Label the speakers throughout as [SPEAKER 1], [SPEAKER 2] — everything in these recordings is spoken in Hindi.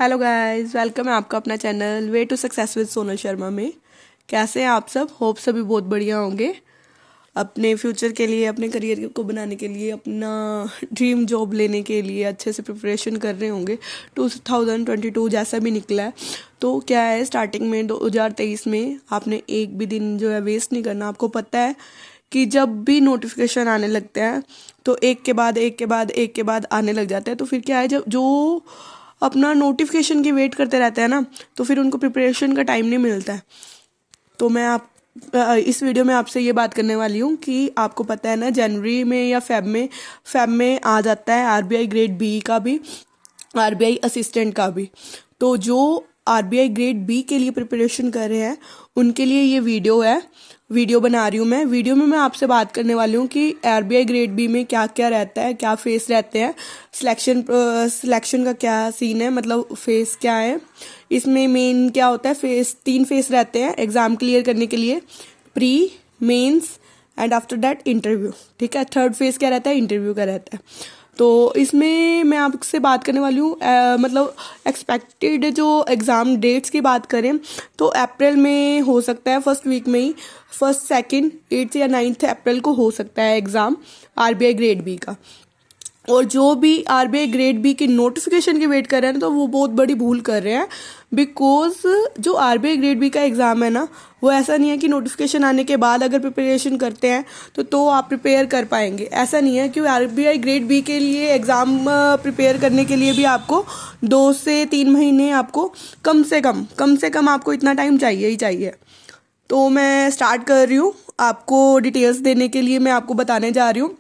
[SPEAKER 1] हेलो गाइस, वेलकम है आपका अपना channel way to success with Sonal Sharma में। कैसे हैं आप सब? होप सभी बहुत बढ़िया होंगे। अपने फ्यूचर के लिए, अपने करियर को बनाने के लिए, अपना ड्रीम जॉब लेने के लिए अच्छे से प्रिपरेशन कर रहे होंगे। 2022 जैसा भी निकला है तो क्या है, स्टार्टिंग में 2023 में आपने एक भी दिन जो है वेस्ट नहीं करना। आपको पता है कि जब भी नोटिफिकेशन आने लगते हैं तो एक के बाद एक के बाद एक के बाद आने लग जाते हैं। तो फिर क्या है, जब जो अपना नोटिफिकेशन की वेट करते रहते हैं ना, तो फिर उनको प्रिपरेशन का टाइम नहीं मिलता है। तो मैं इस वीडियो में आपसे ये बात करने वाली हूँ कि आपको पता है ना, जनवरी में या फेब में आ जाता है आरबीआई ग्रेड बी का भी, आरबीआई असिस्टेंट का भी। तो जो आरबीआई ग्रेड बी के लिए प्रिपरेशन कर रहे हैं उनके लिए ये वीडियो बना रही हूँ मैं। वीडियो में मैं आपसे बात करने वाली हूँ कि आरबीआई ग्रेड बी में क्या क्या रहता है, क्या फेस रहते हैं, सिलेक्शन का क्या सीन है, मतलब फेस क्या है, इसमें मेन क्या होता है। 3 फेस रहते हैं एग्जाम क्लियर करने के लिए, pre, mains and after that interview. ठीक है, थर्ड फेस क्या रहता है, इंटरव्यू का रहता है। तो इसमें मैं आपसे बात करने वाली हूँ मतलब एक्सपेक्टेड जो एग्ज़ाम डेट्स की बात करें तो अप्रैल में हो सकता है, फर्स्ट वीक में ही, फर्स्ट, सेकंड, 8 या 9 अप्रैल को हो सकता है एग्ज़ाम आरबीआई ग्रेड बी का। और जो भी आरबीआई ग्रेड बी की नोटिफिकेशन की वेट कर रहे हैं तो वो बहुत बड़ी भूल कर रहे हैं। बिकॉज जो आरबीआई ग्रेड बी का एग्ज़ाम है ना, वो ऐसा नहीं है कि नोटिफिकेशन आने के बाद अगर प्रिपरेशन करते हैं तो आप प्रिपेयर कर पाएंगे। ऐसा नहीं है, कि आरबीआई ग्रेड बी के लिए एग्ज़ाम प्रिपेयर करने के लिए भी आपको 2 से 3 महीने, आपको कम से कम आपको इतना टाइम चाहिए ही चाहिए। तो मैं स्टार्ट कर रही हूँ, आपको डिटेल्स देने के लिए मैं आपको बताने जा रही हूँ।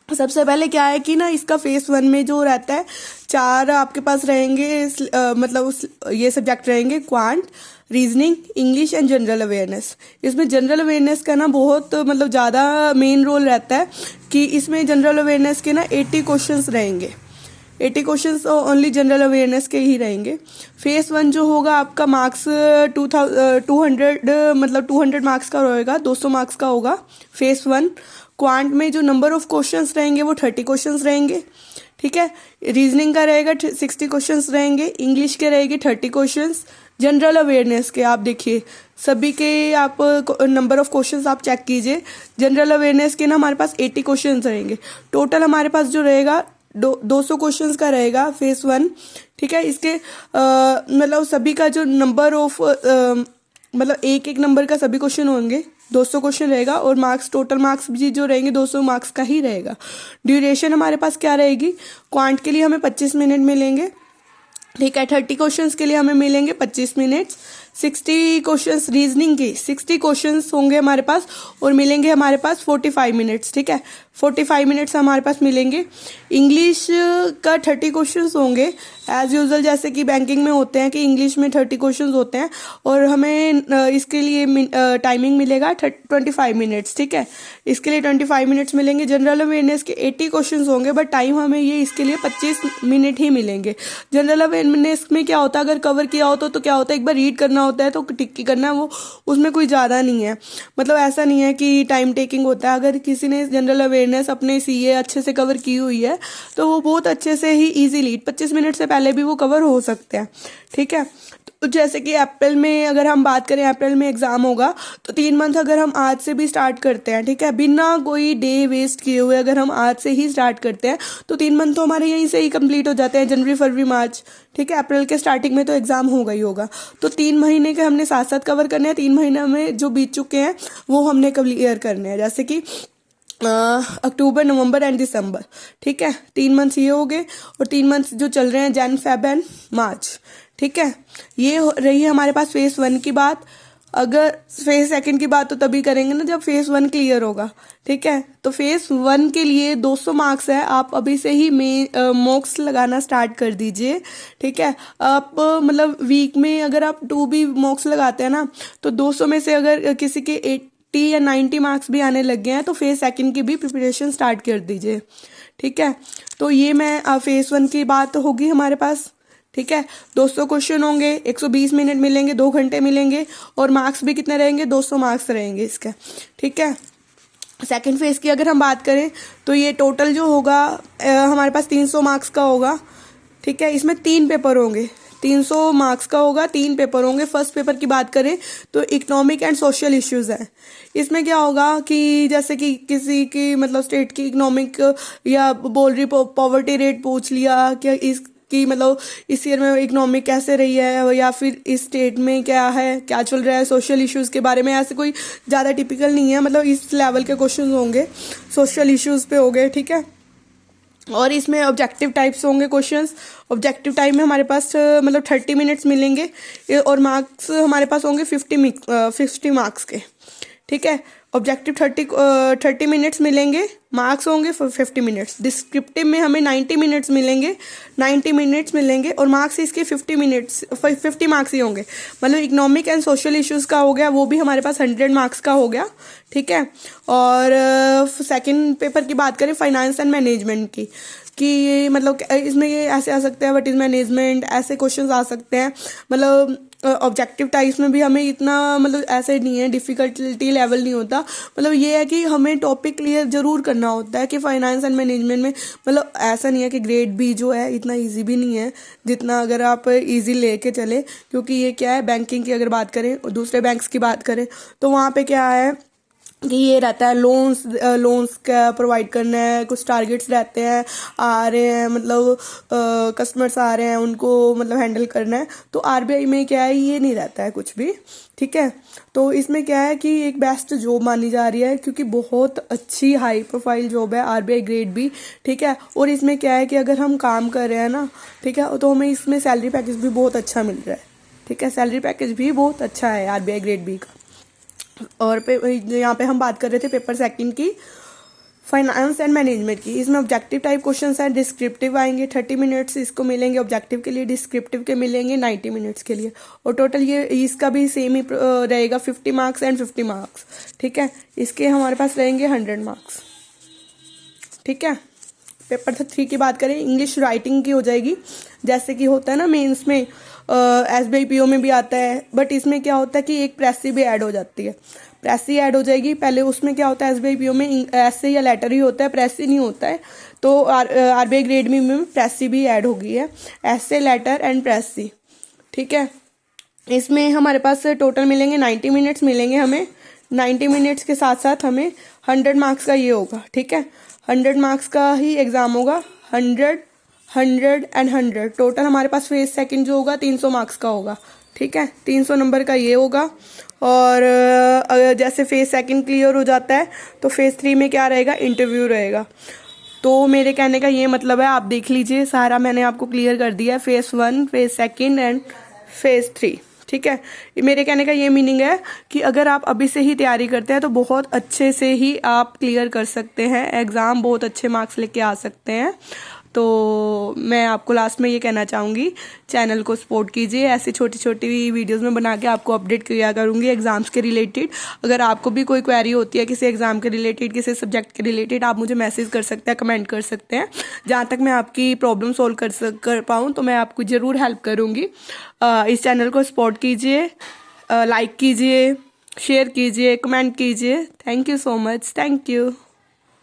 [SPEAKER 1] सबसे पहले क्या है कि ना, इसका फेस 1 में जो रहता है 4 आपके पास रहेंगे, मतलब ये सब्जेक्ट रहेंगे, quant, reasoning, English and general awareness. इसमें जनरल अवेयरनेस का ना बहुत मतलब ज़्यादा मेन रोल रहता है कि इसमें जनरल अवेयरनेस के ना 80 क्वेश्चंस रहेंगे। 80 क्वेश्चंस ओनली जनरल अवेयरनेस के ही रहेंगे। फेस 1 जो होगा आपका मार्क्स 200 मतलब 200 मार्क्स का रहेगा, 200 मार्क्स का होगा फेस 1। क्वांट में जो नंबर ऑफ क्वेश्चंस रहेंगे वो 30 क्वेश्चंस रहेंगे। ठीक है, रीजनिंग का रहेगा 60 क्वेश्चंस रहेंगे, इंग्लिश के रहेंगे 30 क्वेश्चंस, जनरल अवेयरनेस के आप देखिए सभी के आप नंबर ऑफ क्वेश्चंस आप चेक कीजिए। जनरल अवेयरनेस के ना हमारे पास 80 क्वेश्चंस रहेंगे। टोटल हमारे पास जो रहेगा 200 क्वेश्चंस का रहेगा फेस 1। ठीक है, इसके मतलब सभी का जो नंबर ऑफ मतलब एक नंबर का सभी क्वेश्चन होंगे, 200 क्वेश्चन रहेगा। और मार्क्स, टोटल मार्क्स भी जो रहेंगे 200 मार्क्स का ही रहेगा। ड्यूरेशन हमारे पास क्या रहेगी, क्वांट के लिए हमें 25 मिनट मिलेंगे। ठीक है, 30 क्वेश्चंस के लिए हमें मिलेंगे 25 मिनट्स। 60 क्वेश्चंस रीजनिंग के 60 क्वेश्चंस होंगे हमारे पास और मिलेंगे हमारे पास 45 मिनट्स। ठीक है, 45 मिनट्स हमारे पास मिलेंगे। इंग्लिश का 30 क्वेश्चंस होंगे एज यूजुअल, जैसे कि बैंकिंग में होते हैं कि इंग्लिश में 30 क्वेश्चंस होते हैं और हमें इसके लिए टाइमिंग मिलेगा 25 मिनट्स। ठीक है, इसके लिए 25 मिनट्स मिलेंगे। जनरल अवेयरनेस के 80 क्वेश्चंस होंगे बट टाइम हमें ये इसके लिए 25 मिनट ही मिलेंगे। जनरल अवेयरनेस में क्या होता है, अगर कवर किया हो तो क्या होता है, एक बार रीड करना होता है तो टिक करना है, वो उसमें कोई ज़्यादा नहीं है। मतलब ऐसा नहीं है कि टाइम टेकिंग होता है। अगर किसी ने जनरल अवेयरनेस अपने सीए अच्छे से कवर की हुई है तो वो बहुत अच्छे से ही इजीली 25 मिनट से पहले भी वो कवर हो सकते हैं। ठीक है, तो जैसे कि अप्रैल में अगर हम बात करें, अप्रैल में एग्ज़ाम होगा तो 3 मंथ अगर हम आज से भी स्टार्ट करते हैं, ठीक है, बिना कोई डे वेस्ट किए हुए अगर हम आज से ही स्टार्ट करते हैं तो 3 मंथ तो हमारे यहीं से ही कंप्लीट हो जाते हैं, जनवरी, फरवरी, मार्च। ठीक है, अप्रैल के स्टार्टिंग में तो एग्ज़ाम होगा ही होगा। तो 3 महीने के हमने साथ साथ कवर करने हैं। 3 महीने में जो बीत चुके हैं वो हमने क्लियर करने हैं, जैसे कि अक्टूबर, नवंबर एंड दिसंबर। ठीक है, 3 मंथ्स ये हो गए और 3 मंथ्स जो चल रहे हैं जैन, फेब एंड मार्च। ठीक है, ये रही है हमारे पास फेस 1 की बात। अगर फेस 2 की बात तो तभी करेंगे ना जब फेस 1 क्लियर होगा। ठीक है, तो फेस 1 के लिए 200 मार्क्स है, आप अभी से ही मॉक्स लगाना स्टार्ट कर दीजिए। ठीक है, आप मतलब वीक में अगर आप 2 भी मॉक्स लगाते हैं ना तो 200 में से अगर किसी के 80 या 90 मार्क्स भी आने लग गए हैं तो फेस 2 की भी प्रिपरेशन स्टार्ट कर दीजिए। ठीक है, तो ये मैं फेस 1 की बात होगी हमारे पास। ठीक है, 200 क्वेश्चन होंगे, 120 मिनट मिलेंगे, 2 घंटे मिलेंगे और मार्क्स भी कितने रहेंगे, 200 मार्क्स रहेंगे इसके। ठीक है, सेकंड फेज की अगर हम बात करें तो ये टोटल जो होगा हमारे पास 300 मार्क्स का होगा। ठीक है, इसमें 3 पेपर होंगे, 300 मार्क्स का होगा, 3 पेपर होंगे। फर्स्ट पेपर की बात करें तो इकोनॉमिक एंड सोशल इश्यूज है। इसमें क्या होगा कि जैसे कि किसी की मतलब स्टेट की इकोनॉमिक या बोल रही पॉवर्टी रेट पूछ लिया, क्या इसकी मतलब इस ईयर में इकोनॉमिक कैसे रही है, या फिर इस स्टेट में क्या है, क्या चल रहा है, सोशल इश्यूज़ के बारे में। ऐसे कोई ज़्यादा टिपिकल नहीं है, मतलब इस लेवल के क्वेश्चन होंगे, सोशल इश्यूज़ पे हो गए, ठीक है। और इसमें ऑब्जेक्टिव टाइप्स होंगे क्वेश्चंस। ऑब्जेक्टिव टाइप में हमारे पास मतलब 30 मिनट्स मिलेंगे और मार्क्स हमारे पास होंगे 50 मार्क्स के, ठीक है। ऑब्जेक्टिव 30 मिनट्स मिलेंगे, मार्क्स होंगे 50 मिनट्स। डिस्क्रिप्टिव में हमें 90 मिनट्स मिलेंगे और मार्क्स इसके 50 मार्क्स ही होंगे। मतलब इकोनॉमिक एंड सोशल इश्यूज़ का हो गया, वो भी हमारे पास 100 मार्क्स का हो गया, ठीक है। और सेकंड पेपर की बात करें फाइनेंस एंड मैनेजमेंट की, कि मतलब इसमें ये ऐसे आ सकते हैं, व्हाट इज़ मैनेजमेंट, ऐसे क्वेश्चंस आ सकते हैं। मतलब ऑब्जेक्टिव टाइप्स में भी हमें इतना मतलब ऐसे नहीं है, डिफ़िकल्टी लेवल नहीं होता। मतलब ये है कि हमें टॉपिक क्लियर ज़रूर करना होता है कि फाइनेंस एंड मैनेजमेंट में मतलब ऐसा नहीं है कि ग्रेड बी जो है इतना इजी भी नहीं है जितना अगर आप इजी लेके चले, क्योंकि ये क्या है, बैंकिंग की अगर बात करें और दूसरे बैंक्स की बात करें तो वहाँ पे क्या है कि ये रहता है लोन्स का प्रोवाइड करना है, कुछ टारगेट्स रहते हैं, आ रहे हैं मतलब कस्टमर्स आ रहे हैं, उनको मतलब हैंडल करना है। तो आरबीआई में क्या है, ये नहीं रहता है कुछ भी, ठीक है। तो इसमें क्या है कि एक बेस्ट जॉब मानी जा रही है, क्योंकि बहुत अच्छी हाई प्रोफाइल जॉब है आरबीआई ग्रेड बी, ठीक है। और इसमें क्या है कि अगर हम काम कर रहे हैं ना, ठीक है, तो हमें इसमें सैलरी पैकेज भी बहुत अच्छा मिल रहा है, ठीक है। सैलरी पैकेज भी बहुत अच्छा है आरबीआई ग्रेड बी का। और यहाँ पे हम बात कर रहे थे पेपर सेकंड की, फाइनेंस एंड मैनेजमेंट की। इसमें ऑब्जेक्टिव टाइप क्वेश्चंस हैं, डिस्क्रिप्टिव आएंगे 30 मिनट्स इसको मिलेंगे ऑब्जेक्टिव के लिए, डिस्क्रिप्टिव के मिलेंगे 90 मिनट्स के लिए। और टोटल ये इसका भी सेम ही रहेगा, 50 मार्क्स एंड 50 मार्क्स, ठीक है। इसके हमारे पास रहेंगे 100 मार्क्स, ठीक है। पेपर 3 की बात करें, इंग्लिश राइटिंग की हो जाएगी, जैसे कि होता है ना मेंस में, एसबीआई पीओ में भी आता है, बट इसमें क्या होता है कि एक प्रेसी भी ऐड हो जाती है, प्रेसी ऐड हो जाएगी। पहले उसमें क्या होता है, एसबीआई पीओ में ऐसे या लेटर ही होता है, प्रेसी नहीं होता है। तो आरबीआई ग्रेड बी में प्रेसी भी ऐड हो गई है, ऐसे लेटर एंड प्रेसी, ठीक है। इसमें हमारे पास टोटल मिलेंगे 90 मिनट्स मिलेंगे हमें। 90 मिनट्स के साथ साथ हमें 100 मार्क्स का ये होगा, ठीक है। 100 मार्क्स का ही एग्ज़ाम होगा, 100 एंड 100 टोटल हमारे पास फेज सेकंड जो होगा 300 मार्क्स का होगा, ठीक है। 300 नंबर का ये होगा। और जैसे फेज सेकंड क्लियर हो जाता है तो फेज 3 में क्या रहेगा, इंटरव्यू रहेगा। तो मेरे कहने का ये मतलब है, आप देख लीजिए सारा मैंने आपको क्लियर कर दिया है, phase 1, phase second and phase 3, ठीक है। मेरे कहने का ये मीनिंग है कि अगर आप अभी से ही तैयारी करते हैं तो बहुत अच्छे से ही आप क्लियर कर सकते हैं एग्ज़ाम, बहुत अच्छे मार्क्स लेके आ सकते हैं। तो मैं आपको लास्ट में ये कहना चाहूँगी, चैनल को सपोर्ट कीजिए, ऐसी छोटी छोटी वीडियोस में बना के आपको अपडेट किया करूँगी एग्ज़ाम्स के रिलेटेड। अगर आपको भी कोई क्वेरी होती है किसी एग्ज़ाम के रिलेटेड, किसी सब्जेक्ट के रिलेटेड, आप मुझे मैसेज कर सकते हैं, कमेंट कर सकते हैं। जहाँ तक मैं आपकी प्रॉब्लम सोल्व कर पाऊँ तो मैं आपको ज़रूर हेल्प करूँगी। इस चैनल को सपोर्ट कीजिए, लाइक कीजिए, शेयर कीजिए, कमेंट कीजिए। Thank you so much, thank you.